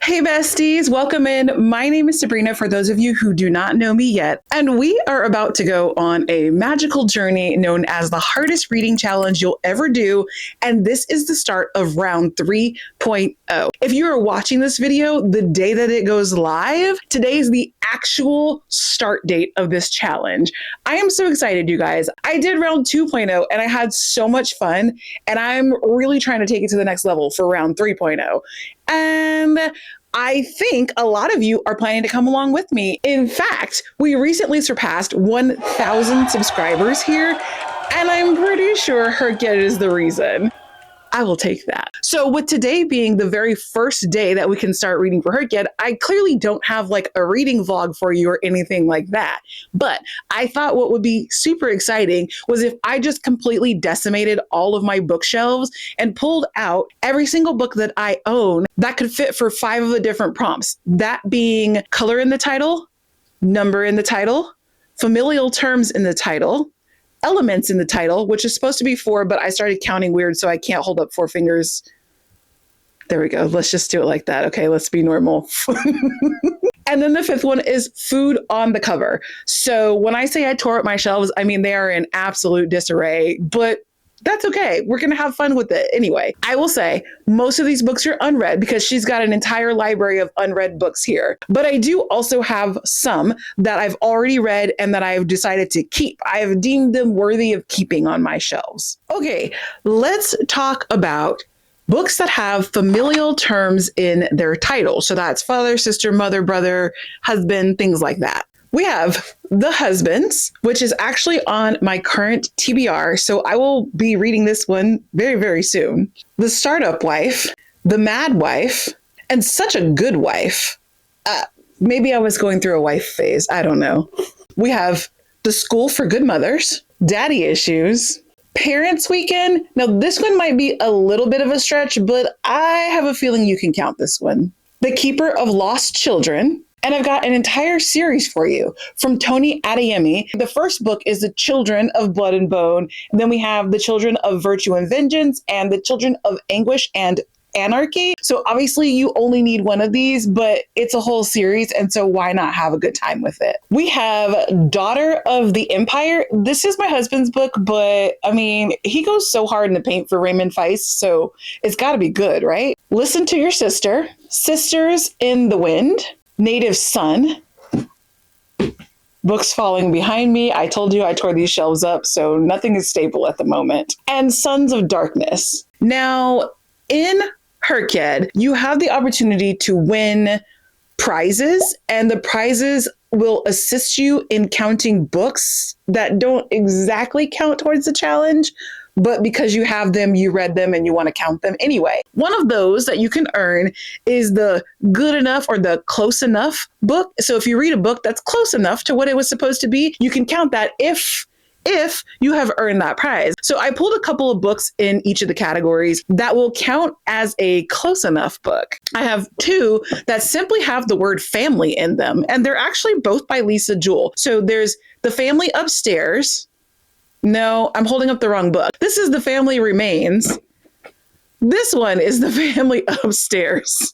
Hey besties, welcome in. My name is Sabrina, for those of you who do not know me yet, and we are about to go on a magical journey known as the hardest reading challenge you'll ever do, and this is the start of round 3.0. If you are watching this video the day that it goes live, today is the actual start date of this challenge. I am so excited, you guys. I did round 2.0 and I had so much fun, and I'm really trying to take it to the next level for round 3.0. And I think a lot of you are planning to come along with me. In fact, we recently surpassed 1,000 subscribers here, and I'm pretty sure HRCYED is the reason. I will take that. So with today being the very first day that we can start reading for HRCYED, I clearly don't have like a reading vlog for you or anything like that. But I thought what would be super exciting was if I just completely decimated all of my bookshelves and pulled out every single book that I own that could fit for 5 of the different prompts. That being color in the title, number in the title, familial terms in the title, elements in the title, which is supposed to be 4, but I started counting weird, so I can't hold up 4 fingers. There we go. Let's just do it like that. Okay, let's be normal. And then the 5th one is food on the cover. So when I say I tore up my shelves, I mean they are in absolute disarray, but that's okay. We're going to have fun with it. Anyway, I will say most of these books are unread because she's got an entire library of unread books here. But I do also have some that I've already read and that I've decided to keep. I have deemed them worthy of keeping on my shelves. Okay, let's talk about books that have familial terms in their title. So that's father, sister, mother, brother, husband, things like that. We have The Husbands, which is actually on my current TBR, so I will be reading this one very, very soon. The Startup Wife, The Mad Wife, and Such a Good Wife. Maybe I was going through a wife phase. I don't know. We have The School for Good Mothers, Daddy Issues, Parents Weekend. Now, this one might be a little bit of a stretch, but I have a feeling you can count this one. The Keeper of Lost Children. And I've got an entire series for you from Tony Adeyemi. The first book is The Children of Blood and Bone. And then we have The Children of Virtue and Vengeance and The Children of Anguish and Anarchy. So obviously you only need one of these, but it's a whole series. And so why not have a good time with it? We have Daughter of the Empire. This is my husband's book, but I mean, he goes so hard in the paint for Raymond Feist. So it's got to be good, right? Listen to Your Sister, Sisters in the Wind, Native Son, Books Falling Behind Me. I told you I tore these shelves up, so nothing is stable at the moment. And Sons of Darkness. Now, in HRCYED, you have the opportunity to win prizes, and the prizes will assist you in counting books that don't exactly count towards the challenge, but because you have them, you read them, and you want to count them anyway. One of those that you can earn is the good enough or the close enough book. So if you read a book that's close enough to what it was supposed to be, you can count that if you have earned that prize. So I pulled a couple of books in each of the categories that will count as a close enough book. I have 2 that simply have the word family in them, and they're actually both by Lisa Jewell. So there's The Family Upstairs. No, I'm holding up the wrong book. This is The Family Remains. This one is The Family Upstairs.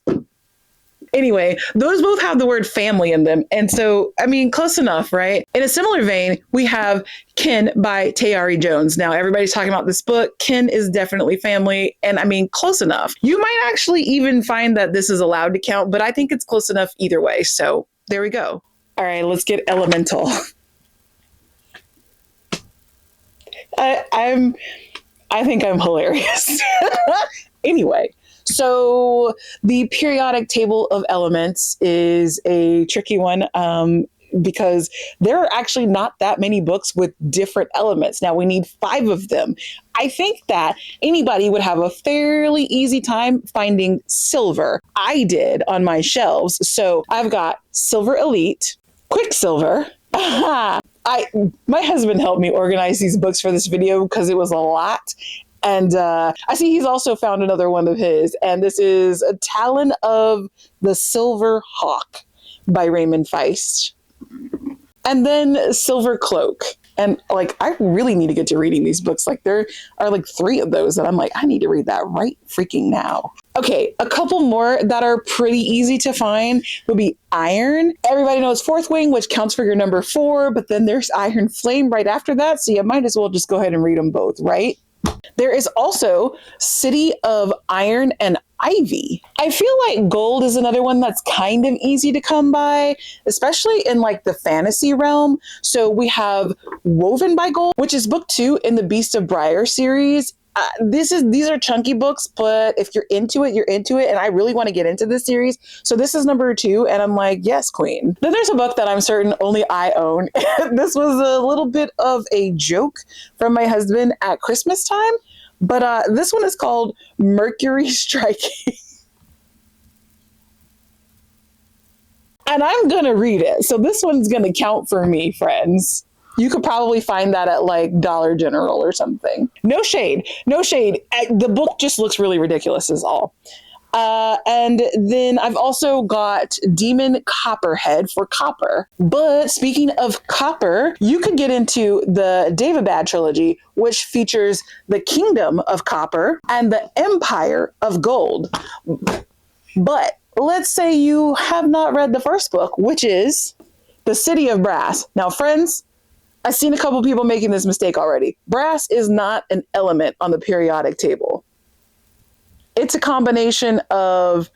Anyway, those both have the word family in them. And so, I mean, close enough, right? In a similar vein, we have Kin by Tayari Jones. Now, everybody's talking about this book. Kin is definitely family. And I mean, close enough. You might actually even find that this is allowed to count, but I think it's close enough either way. So there we go. All right, let's get elemental. I think I'm hilarious. Anyway, so the periodic table of elements is a tricky one because there are actually not that many books with different elements. Now we need 5 of them. I think that anybody would have a fairly easy time finding silver. I did on my shelves. So I've got Silver Elite, Quicksilver. My husband helped me organize these books for this video because it was a lot. And I see he's also found another one of his. And this is A Talon of the Silver Hawk by Raymond Feist. And then Silver Cloak. And like, I really need to get to reading these books. Like there are like 3 of those that I'm like, I need to read that right freaking now. Okay, a couple more that are pretty easy to find would be iron. Everybody knows fourth wing, which counts for your number 4, but then there's iron flame right after that. So you might as well just go ahead and read them both, right? There is also City of Iron and Ivy. I feel like gold is another one that's kind of easy to come by, especially in like the fantasy realm. So we have Woven by Gold, which is book 2 in the Beast of Briar series. These are chunky books, but if you're into it, you're into it. And I really want to get into this series. So this is number 2. And I'm like, yes, queen. Then there's a book that I'm certain only I own. This was a little bit of a joke from my husband at Christmas time. But this one is called Mercury Striking. And I'm going to read it. So this one's going to count for me, friends. You could probably find that at like Dollar General or something. No shade, no shade. The book just looks really ridiculous is all. And then I've also got Demon Copperhead for copper. But speaking of copper, you could get into the Daevabad trilogy, which features the Kingdom of Copper and the Empire of Gold. But let's say you have not read the first book, which is The City of Brass. Now, friends, I've seen a couple people making this mistake already. Brass is not an element on the periodic table. It's a combination of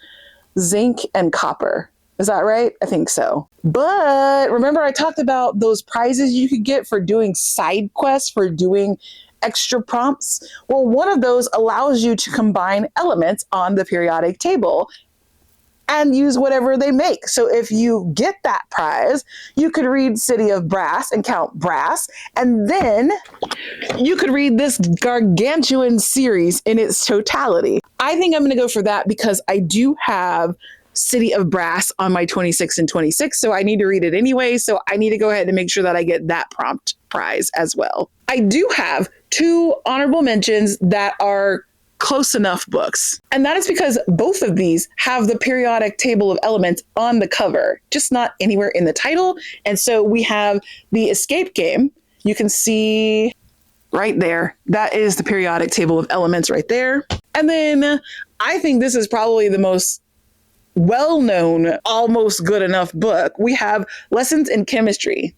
zinc and copper. Is that right? I think so. But remember I talked about those prizes you could get for doing side quests, for doing extra prompts? Well, one of those allows you to combine elements on the periodic table and use whatever they make. So if you get that prize, you could read City of Brass and count brass, and then you could read this gargantuan series in its totality. I think I'm going to go for that because I do have City of Brass on my 26 and 26, so I need to read it anyway, so I need to go ahead and make sure that I get that prompt prize as well. I do have 2 honorable mentions that are close enough books. And that is because both of these have the periodic table of elements on the cover, just not anywhere in the title. And so we have the Escape Game. You can see right there. That is the periodic table of elements right there. And then I think this is probably the most well-known, almost good enough book. We have Lessons in Chemistry.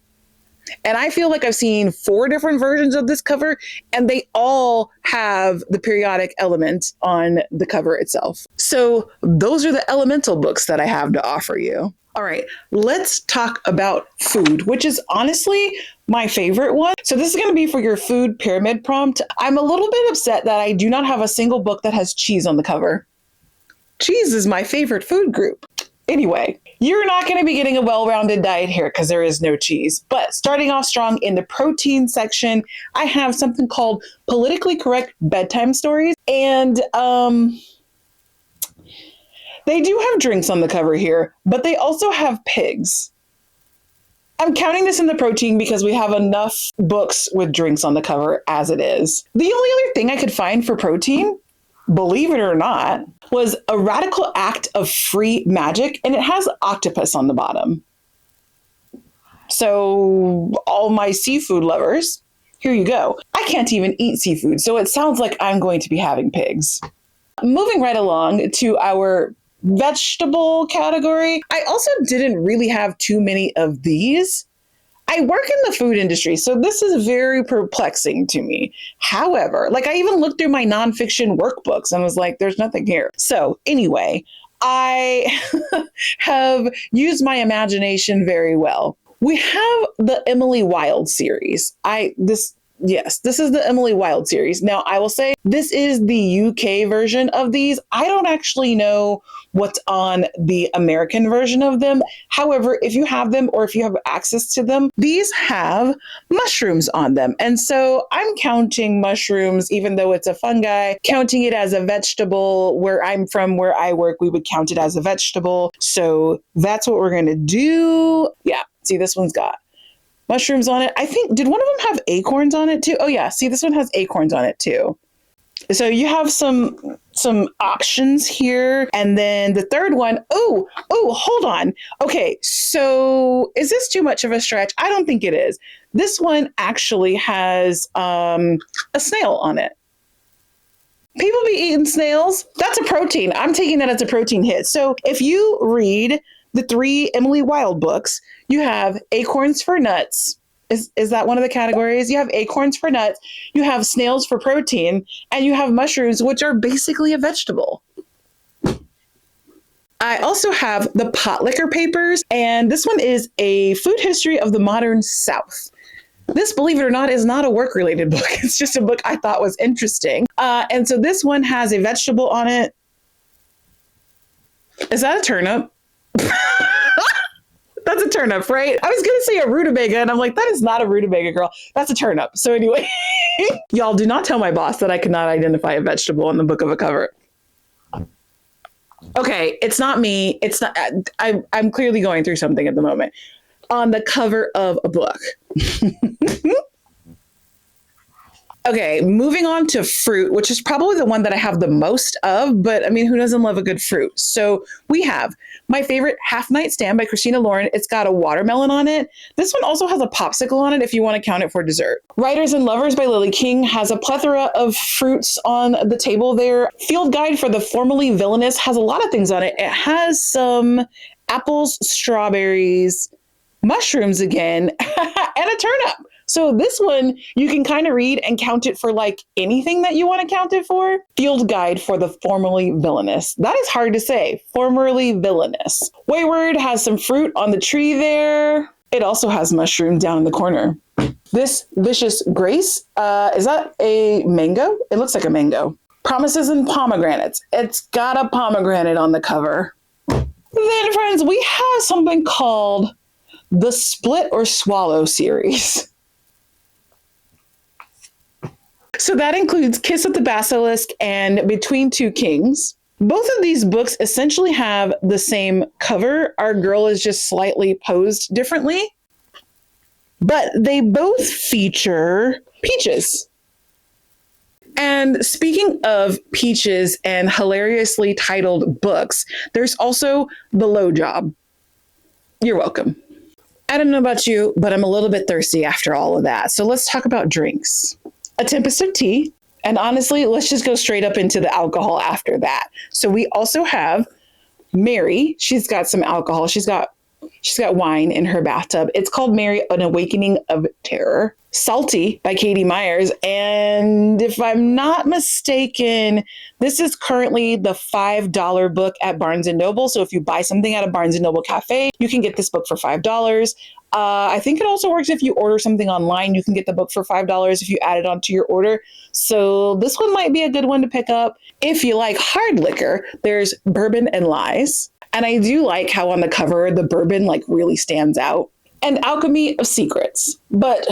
And I feel like I've seen 4 different versions of this cover, and they all have the periodic element on the cover itself. So those are the elemental books that I have to offer you. All right, let's talk about food, which is honestly my favorite one. So this is going to be for your food pyramid prompt. I'm a little bit upset that I do not have a single book that has cheese on the cover. Cheese is my favorite food group. Anyway, you're not going to be getting a well-rounded diet here because there is no cheese. But starting off strong in the protein section, I have something called Politically Correct Bedtime Stories. And they do have drinks on the cover here, but they also have pigs. I'm counting this in the protein because we have enough books with drinks on the cover as it is. The only other thing I could find for protein, believe it or not, was A Radical Act of Free Magic, and it has octopus on the bottom. So all my seafood lovers, here you go. I can't even eat seafood, so it sounds like I'm going to be having pigs. Moving right along to our vegetable category, I also didn't really have too many of these. I work in the food industry, so this is very perplexing to me. However, like I even looked through my nonfiction workbooks and was like, there's nothing here. So anyway, I have used my imagination very well. We have the Emily Wilde series. Yes, this is the Emily Wilde series. Now, I will say this is the UK version of these. I don't actually know what's on the American version of them. However, if you have them or if you have access to them, these have mushrooms on them. And so I'm counting mushrooms, even though it's a fungi, counting it as a vegetable. Where I'm from, where I work, we would count it as a vegetable. So that's what we're going to do. Yeah, see, this one's got mushrooms on it. I think, did one of them have acorns on it too? Oh yeah, see, this one has acorns on it too. So you have some options here. And then the third one, oh, hold on. Okay, so is this too much of a stretch? I don't think it is. This one actually has a snail on it. People be eating snails. That's a protein. I'm taking that as a protein hit. So if you read the 3 Emily Wilde books, you have acorns for nuts. Is that one of the categories? You have acorns for nuts, you have snails for protein, and you have mushrooms, which are basically a vegetable. I also have the pot liquor papers, and this one is a food history of the modern South. This, believe it or not, is not a work-related book. It's just a book I thought was interesting. And so this one has a vegetable on it. Is that a turnip? That's a turnip, right? I was going to say a rutabaga, and I'm like, that is not a rutabaga, girl. That's a turnip. So anyway, y'all do not tell my boss that I could not identify a vegetable in the book of a cover. Okay, it's not me. It's not. I'm clearly going through something at the moment. On the cover of a book. Okay, moving on to fruit, which is probably the one that I have the most of, but I mean, who doesn't love a good fruit? So we have my favorite Half Night Stand by Christina Lauren. It's got a watermelon on it. This one also has a popsicle on it if you want to count it for dessert. Writers and Lovers by Lily King has a plethora of fruits on the table there. Field Guide for the Formerly Villainous has a lot of things on it. It has some apples, strawberries, mushrooms again, and a turnip. So this one, you can kind of read and count it for like anything that you want to count it for. Field Guide for the Formerly Villainous. That is hard to say. Formerly Villainous. Wayward has some fruit on the tree there. It also has mushroom down in the corner. This Vicious Grace, is that a mango? It looks like a mango. Promises and Pomegranates. It's got a pomegranate on the cover. Then, friends, we have something called the Split or Swallow series. So that includes Kiss of the Basilisk and Between Two Kings. Both of these books essentially have the same cover. Our girl is just slightly posed differently. But they both feature peaches. And speaking of peaches and hilariously titled books, there's also The Low Job. You're welcome. I don't know about you, but I'm a little bit thirsty after all of that. So let's talk about drinks. A Tempest of Tea. And honestly, let's just go straight up into the alcohol after that. So we also have Mary. She's got some alcohol. She's got wine in her bathtub. It's called Mary, An Awakening of Terror. Salty by Katie Myers. And if I'm not mistaken, this is currently the $5 book at Barnes & Noble. So if you buy something at a Barnes & Noble cafe, you can get this book for $5. I think it also works if you order something online. You can get the book for $5 if you add it onto your order. So this one might be a good one to pick up. If you like hard liquor, there's Bourbon and Lies. And I do like how on the cover, the bourbon like really stands out. And Alchemy of Secrets. But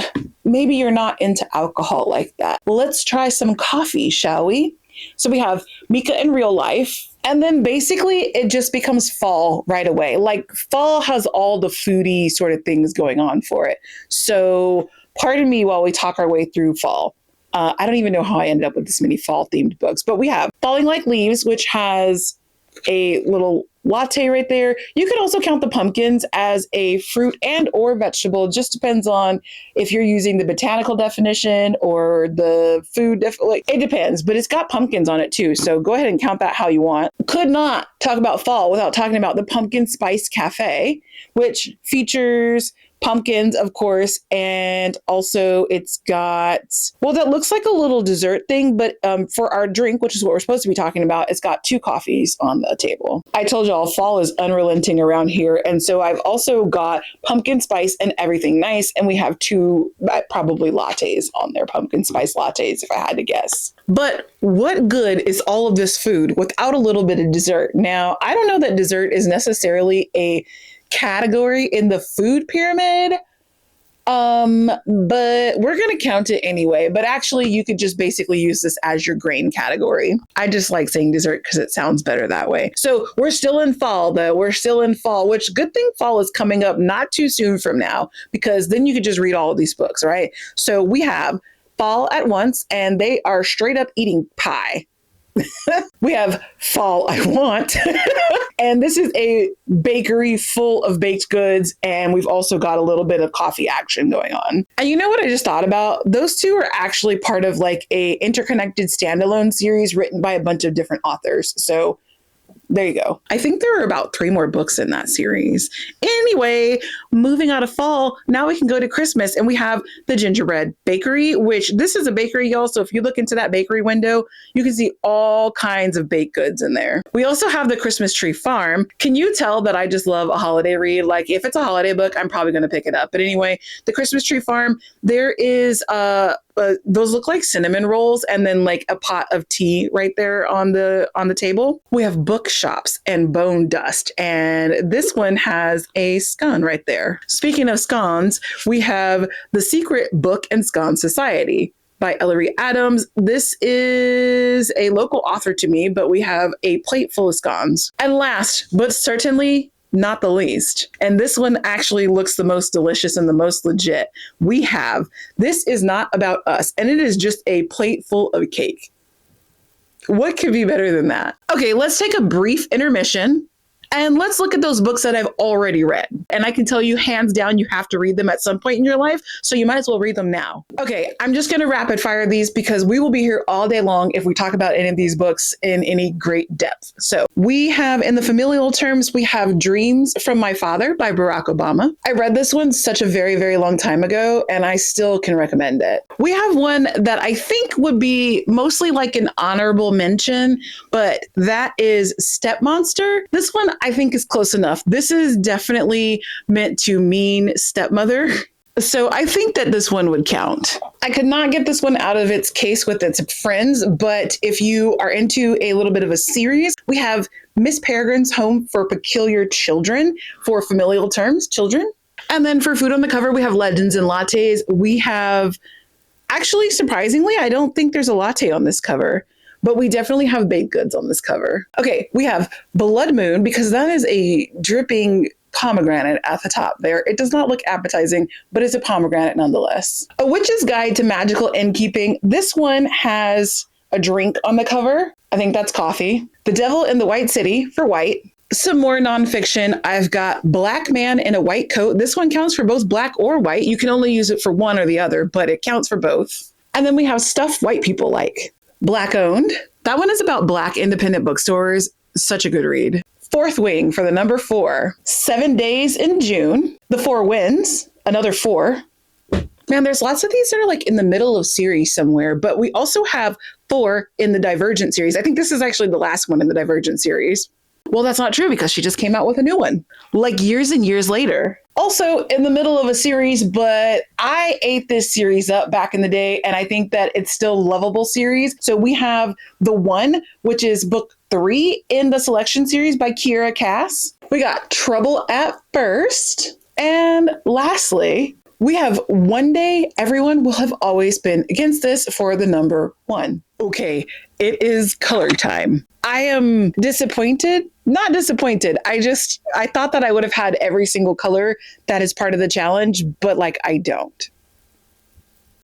maybe you're not into alcohol like that. Well, let's try some coffee, shall we? So we have Mika in Real Life. And then basically it just becomes fall right away. Like fall has all the foodie sort of things going on for it. So pardon me while we talk our way through fall. I don't even know how I ended up with this many fall themed books, but we have Falling Like Leaves, which has a little latte right there. You could also count the pumpkins as a fruit and or vegetable. It just depends on if you're using the botanical definition or the food. It depends, but it's got pumpkins on it too. So go ahead and count that how you want. Could not talk about fall without talking about the Pumpkin Spice Cafe, which features pumpkins, of course, and also it's got, well, that looks like a little dessert thing, but for our drink, which is what we're supposed to be talking about, it's got 2 coffees on the table. I told y'all fall is unrelenting around here, and so I've also got pumpkin spice and everything nice, and we have 2 probably lattes on there, pumpkin spice lattes, if I had to guess. But what good is all of this food without a little bit of dessert? Now, I don't know that dessert is necessarily a category in the food pyramid, but we're going to count it anyway. But actually, you could just basically use this as your grain category. I just like saying dessert because it sounds better that way. So we're still in fall, though. We're still in fall, which good thing fall is coming up not too soon from now, because then you could just read all of these books, right? So we have Fall at Once, and they are straight up eating pie. We have Fall I Want. And this is a bakery full of baked goods. And we've also got a little bit of coffee action going on. And you know what I just thought about? Those two are actually part of like a interconnected standalone series written by a bunch of different authors. So there you go. I think there are about 3 more books in that series. Anyway, moving out of fall, now we can go to Christmas, and we have the Gingerbread Bakery, which this is a bakery, y'all. So if you look into that bakery window, you can see all kinds of baked goods in there. We also have the Christmas Tree Farm. Can you tell that I just love a holiday read? Like if it's a holiday book, I'm probably going to pick it up. But anyway, the Christmas Tree Farm, there is those look like cinnamon rolls, and then like a pot of tea right there on the table. We have Bookshops and Bone Dust, and this one has a scone right there. Speaking of scones, we have The Secret Book and Scone Society by Ellery Adams. This is a local author to me, but we have a plate full of scones. And last, but certainly not the least, and this one actually looks the most delicious and the most legit, we have This Is Not About Us, and it is just a plate full of cake. What could be better than that? Okay, let's take a brief intermission. And let's look at those books that I've already read. And I can tell you hands down, you have to read them at some point in your life. So you might as well read them now. Okay, I'm just going to rapid fire these because we will be here all day long if we talk about any of these books in any great depth. So we have, in the familial terms, we have Dreams from My Father by Barack Obama. I read this one such a very, very long time ago, and I still can recommend it. We have one that I think would be mostly like an honorable mention, but that is Step Monster. This one I think is close enough. This is definitely meant to mean stepmother. So I think that this one would count. I could not get this one out of its case with its friends, but if you are into a little bit of a series, we have Miss Peregrine's Home for Peculiar Children for familial terms, children. And then for food on the cover, we have Legends and Lattes. We have, actually, surprisingly, I don't think there's a latte on this cover, but we definitely have baked goods on this cover. Okay, we have Blood Moon, because that is a dripping pomegranate at the top there. It does not look appetizing, but it's a pomegranate nonetheless. A Witch's Guide to Magical Innkeeping. This one has a drink on the cover. I think that's coffee. The Devil in the White City for white. Some more nonfiction. I've got Black Man in a White Coat. This one counts for both black or white. You can only use it for one or the other, but it counts for both. And then we have Stuff White People Like. Black Owned. That one is about Black independent bookstores. Such a good read. Fourth Wing for the number 4. 7 Days in June. The Four Winds. Another 4. Man, there's lots of these that are like in the middle of series somewhere, but we also have 4 in the Divergent series. I think this is actually the last one in the Divergent series. Well, that's not true because she just came out with a new one, like years and years later. Also in the middle of a series, but I ate this series up back in the day, and I think that it's still a lovable series. So we have The One, which is book 3 in the Selection series by Kiera Cass. We got Trouble at First. And lastly, we have One Day Everyone Will Have Always Been Against This for the number 1. Okay, it is color time. I am disappointed. Not disappointed. I thought that I would have had every single color that is part of the challenge, but like I don't.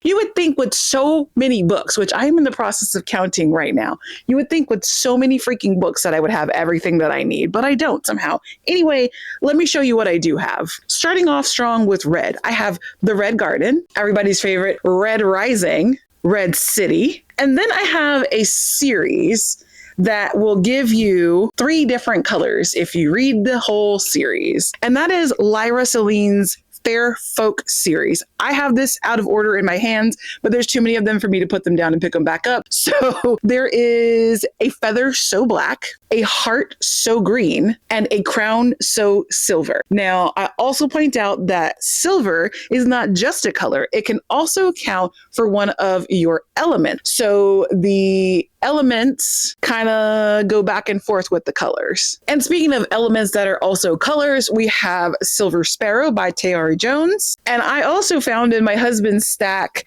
You would think with so many books, which I'm in the process of counting right now, you would think with so many freaking books that I would have everything that I need, but I don't somehow. Anyway, let me show you what I do have. Starting off strong with red, I have The Red Garden, everybody's favorite, Red Rising, Red City, and then I have a series that will give you 3 different colors if you read the whole series. And that is Lyra Celine's Fair Folk series. I have this out of order in my hands, but there's too many of them for me to put them down and pick them back up. So there is A Feather So Black, A Heart So Green, and A Crown So Silver. Now, I also point out that silver is not just a color. It can also count for one of your elements. So the elements kind of go back and forth with the colors. And speaking of elements that are also colors, we have Silver Sparrow by Tayari Jones. And I also found in my husband's stack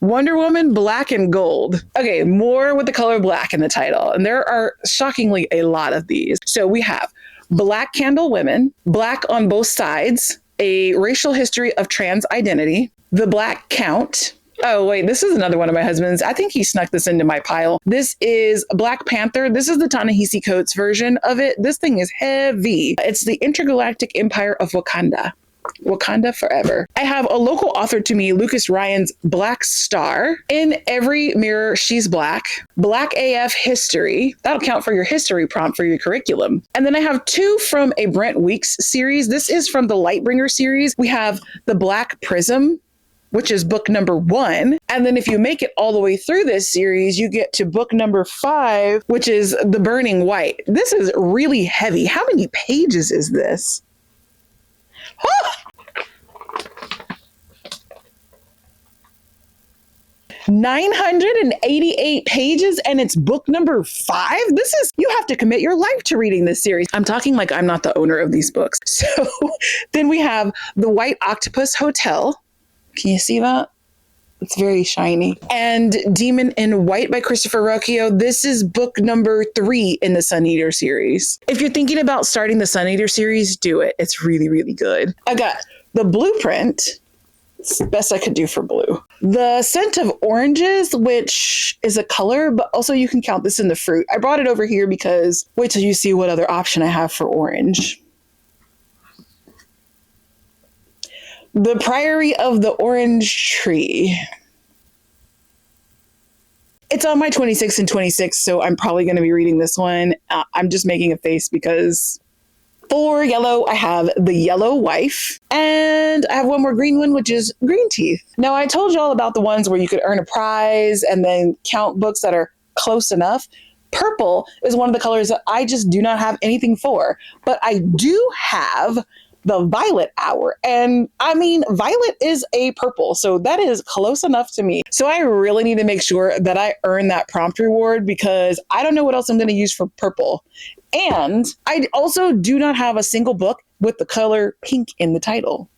Wonder Woman Black and Gold. Okay, more with the color black in the title. And there are shockingly a lot of these. So we have Black Candle Women, Black on Both Sides, A Racial History of Trans Identity, The Black Count, Oh, wait, this is another one of my husband's. I think he snuck this into my pile. This is Black Panther. This is the Ta-Nehisi Coates version of it. This thing is heavy. It's the Intergalactic Empire of Wakanda. Wakanda forever. I have a local author to me, Lucas Ryan's Black Star. In Every Mirror, She's Black. Black AF History. That'll count for your history prompt for your curriculum. And then I have two from a Brent Weeks series. This is from the Lightbringer series. We have The Black Prism, which is book number 1. And then if you make it all the way through this series, you get to book number 5, which is The Burning White. This is really heavy. How many pages is this? 988 pages, and it's book number 5. You have to commit your life to reading this series. I'm talking like I'm not the owner of these books. So then we have The White Octopus Hotel. Can you see that? It's very shiny. And Demon in White by Christopher Ruocchio. This is book number 3 in the Sun Eater series. If you're thinking about starting the Sun Eater series, do it. It's really, really good. I got The Blueprint. It's the best I could do for blue. The Scent of Oranges, which is a color, but also you can count this in the fruit. I brought it over here because wait till you see what other option I have for orange. The Priory of the Orange Tree. It's on my 26 and 26, so I'm probably going to be reading this one. I'm just making a face because for yellow, I have The Yellow Wife, and I have one more green one, which is Green Teeth. Now, I told you all about the ones where you could earn a prize and then count books that are close enough. Purple is one of the colors that I just do not have anything for, but I do have the Violet Hour. And I mean, violet is a purple, so that is close enough to me. So I really need to make sure that I earn that prompt reward because I don't know what else I'm going to use for purple. And I also do not have a single book with the color pink in the title.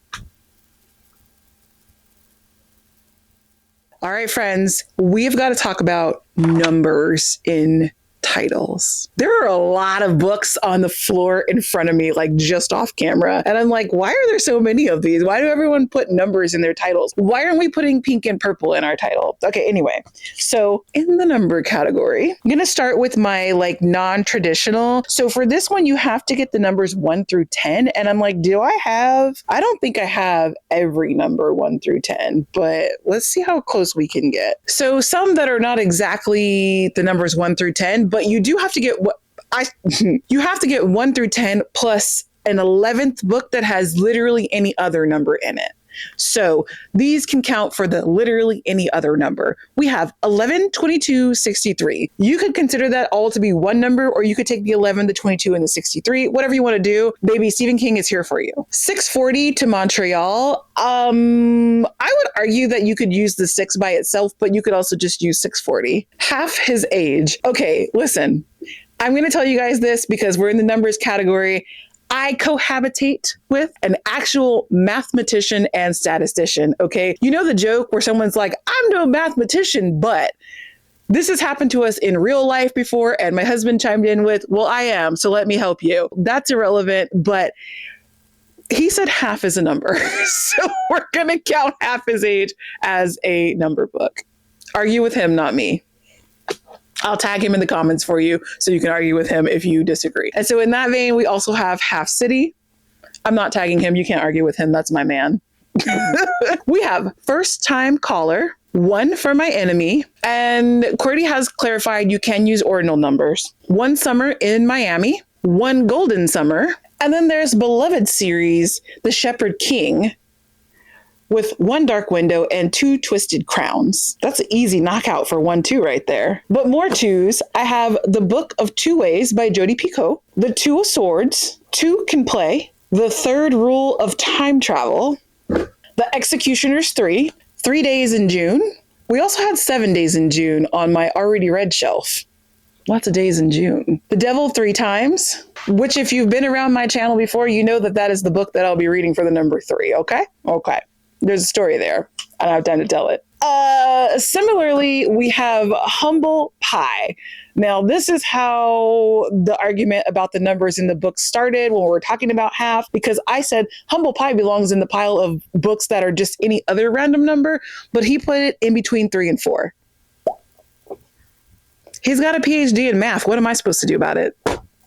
All right, friends, we've got to talk about numbers in titles. There are a lot of books on the floor in front of me, like just off camera. And I'm like, why are there so many of these? Why do everyone put numbers in their titles? Why aren't we putting pink and purple in our title? Okay, anyway. So in the number category, I'm going to start with my like non-traditional. So for this one, you have to get the numbers 1 through 10. And I'm like, I don't think I have every number 1 through 10, but let's see how close we can get. So some that are not exactly the numbers 1 through 10, but you do have to get you have to get 1 through 10 plus an 11th book that has literally any other number in it. So these can count for the literally any other number. We have 11, 22, 63. You could consider that all to be one number, or you could take the 11, the 22, and the 63, whatever you want to do. Baby, Stephen King is here for you. 640 to Montreal. I would argue that you could use the 6 by itself, but you could also just use 640. Half His Age. Okay, listen, I'm going to tell you guys this because we're in the numbers category. I cohabitate with an actual mathematician and statistician, okay? You know the joke where someone's like, I'm no mathematician, but this has happened to us in real life before, and my husband chimed in with, well, I am, so let me help you. That's irrelevant, but he said half is a number, so we're gonna count Half His Age as a number book. Argue with him, not me. I'll tag him in the comments for you so you can argue with him if you disagree. And so in that vein, we also have Half City. I'm not tagging him. You can't argue with him. That's my man. We have First Time Caller, One for My Enemy. And Qwerty has clarified you can use ordinal numbers. One Summer in Miami, One Golden Summer. And then there's Beloved series, The Shepherd King, with One Dark Window and Two Twisted Crowns. That's an easy knockout for 1, 2 right there. But more twos, I have The Book of Two Ways by Jodi Picoult, The Two of Swords, Two Can Play, The Third Rule of Time Travel, The Executioner's 3, 3 Days in June. We also had 7 Days in June on my already read shelf. Lots of days in June. The Devil 3 Times, which if you've been around my channel before, you know that that is the book that I'll be reading for the number 3, okay? Okay. There's a story there. I don't have time to tell it. Similarly, we have humble pie. Now, this is how the argument about the numbers in the book started when we were talking about half, because I said humble pie belongs in the pile of books that are just any other random number, but he put it in between 3 and 4. He's got a PhD in math. What am I supposed to do about it?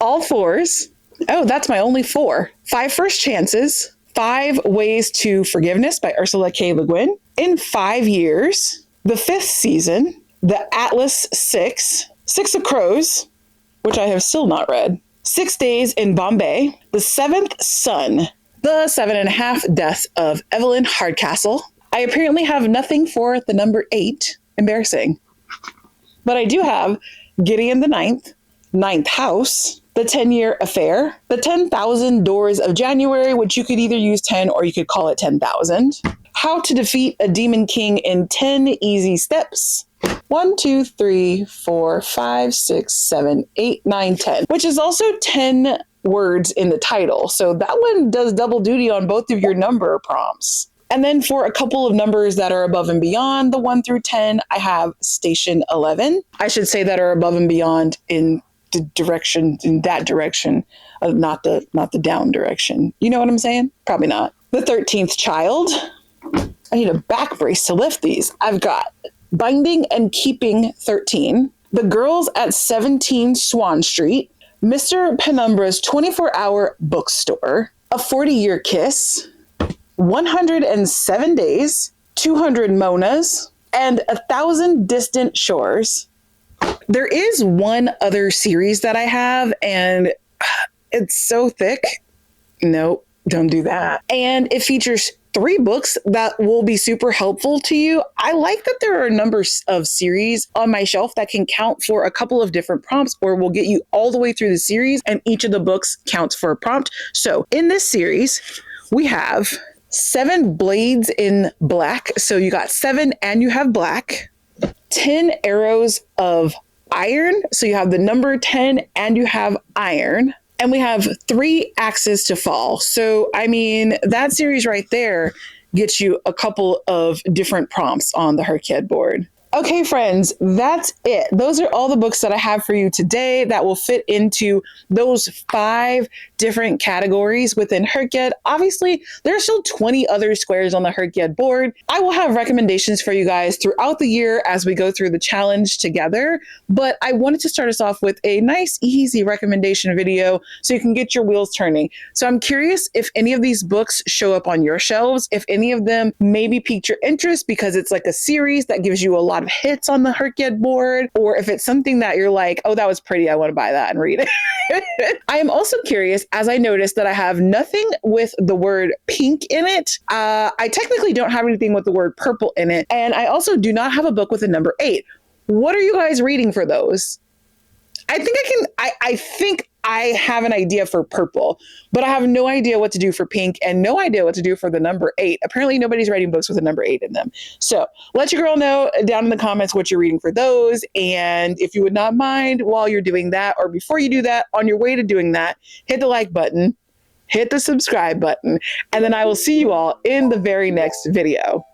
All Fours. Oh, that's my only 4. 5 First Chances. 5 Ways to Forgiveness by Ursula K. Le Guin. In 5 Years. The 5th Season. The Atlas 6. 6 of Crows, which I have still not read. 6 Days in Bombay. The 7th Son. The 7.5 Deaths of Evelyn Hardcastle. I apparently have nothing for the number 8. Embarrassing. But I do have Gideon the Ninth House, The 10-Year Affair, The 10,000 Doors of January, which you could either use 10 or you could call it 10,000. How to Defeat a Demon King in 10 Easy Steps. 1, 2, 3, 4, 5, 6, 7, 8, 9, 10, which is also 10 words in the title. So that one does double duty on both of your number prompts. And then for a couple of numbers that are above and beyond the 1 through 10, I have Station 11. I should say that are above and beyond in that direction, not the down direction. You know what I'm saying? Probably not. The 13th Child. I need a back brace to lift these. I've got Binding and Keeping 13. The Girls at 17 Swan Street. Mr. Penumbra's 24-Hour Bookstore. A 40-Year Kiss. 107 Days, 200 Monas, and 1,000 Distant Shores. There is one other series that I have, and it's so thick. Nope, don't do that. And it features 3 books that will be super helpful to you. I like that there are a number of series on my shelf that can count for a couple of different prompts, or will get you all the way through the series, and each of the books counts for a prompt. So in this series, we have 7 Blades in Black. So you got 7 and you have black. 10 Arrows of Iron. So you have the number 10 and you have iron. And we have 3 Axes to Fall. So, I mean, that series right there gets you a couple of different prompts on the HRCYED board. Okay, friends, that's it. Those are all the books that I have for you today that will fit into those 5 different categories within HRCYED. Obviously, there are still 20 other squares on the HRCYED board. I will have recommendations for you guys throughout the year as we go through the challenge together, but I wanted to start us off with a nice, easy recommendation video so you can get your wheels turning. So I'm curious if any of these books show up on your shelves, if any of them maybe piqued your interest because it's like a series that gives you a lot of hits on the HRCYED board, or if it's something that you're like, oh, that was pretty, I want to buy that and read it. I am also curious, as I noticed that I have nothing with the word pink in it. I technically don't have anything with the word purple in it. And I also do not have a book with a number 8. What are you guys reading for those? I think I have an idea for purple, but I have no idea what to do for pink and no idea what to do for the number 8. Apparently nobody's writing books with a number 8 in them. So let your girl know down in the comments what you're reading for those. And if you would not mind, while you're doing that, or before you do that, on your way to doing that, hit the like button, hit the subscribe button, and then I will see you all in the very next video.